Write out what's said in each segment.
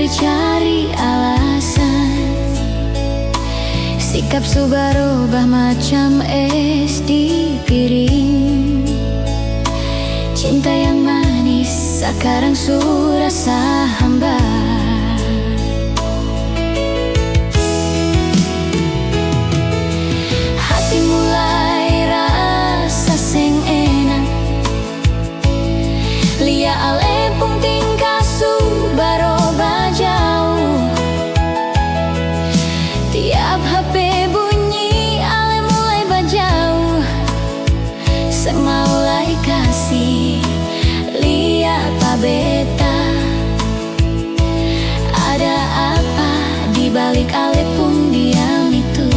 cari-cari alasan. Sikap su berubah macam es di piring. Cinta yang manis sekarang su rasa hambar. Hati mulai rasa seng enak. Lia ale pung tingkah su berubah jauh. Tiap HP bunyi ale mulai bajauh. Seng mulai kasih lihat apa beta. Ada apa di balik ale pung diam itu.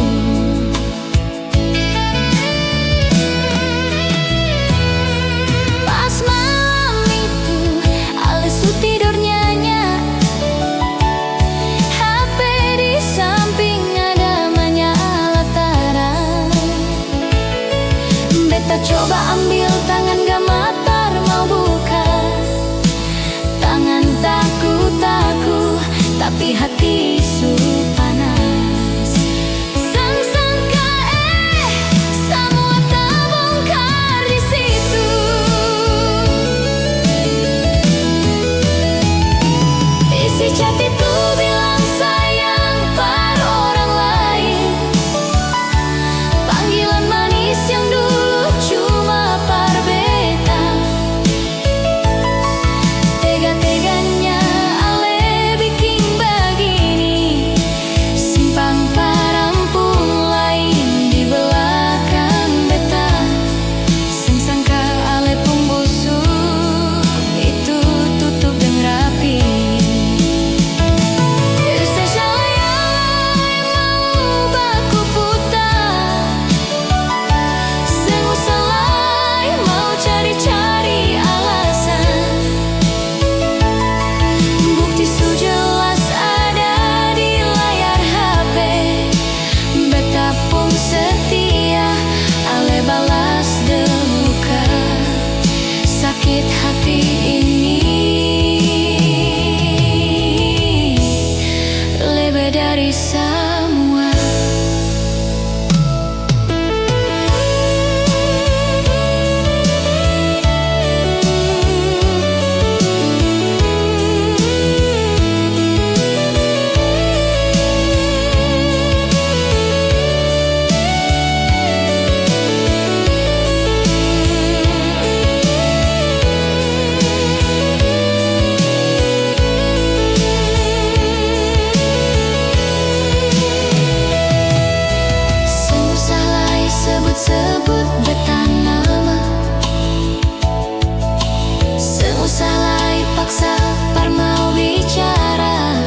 Pas malam itu ale su tidur nyenyak. HP di samping ada menyala terang. Beta coba ambil tangan gemetar mau buka. Tangan takut-takut tapi hati su panas. Sangka semua terbongkar di situ. Isi chat itu bilang sayang per orang lain. Panggilan manis yang dulu cuma par beta. Tega-teganya ale bikin begini. Simpang parampung lain di belakang beta. Seng sangka ale pung busuk itu tutup deng rapi. Usah salai mau baku putar. Seng usah lai mau cari-cari alasan. Bukti su jelas ada di layar HP. Beta pun setia ale balas demuka. Sakit hati ini lebih dari semua. Seng usah lai sebut-sebut beta nama. Seng usah lai paksa par mau bicara.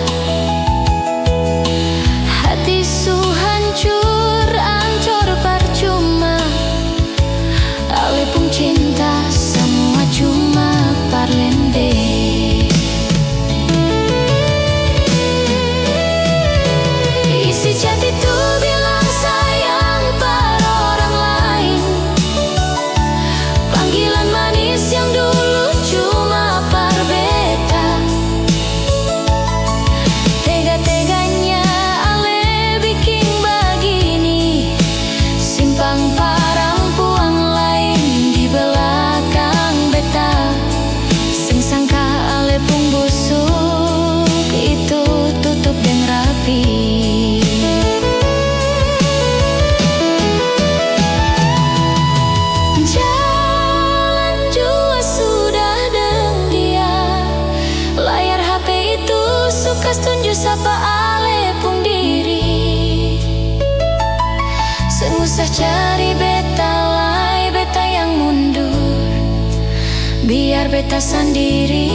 Hati su hancur, ancur percuma. Ale pun cinta semua cuma parlende. Isi chat itu bilang sayang per orang lain. Panggilan manis yang dulu cuma par beta. Tega-teganya ale bikin begini. Simpang parampuang lain di belakang beta. Seng sangka ale pung busuk itu tutup deng rapi. Jalan jua sudah deng dia. Layar HP itu suka tunjuk sapa ale pung diri. Seng usah cari beta lai, beta yang mundur. Biar beta sendiri.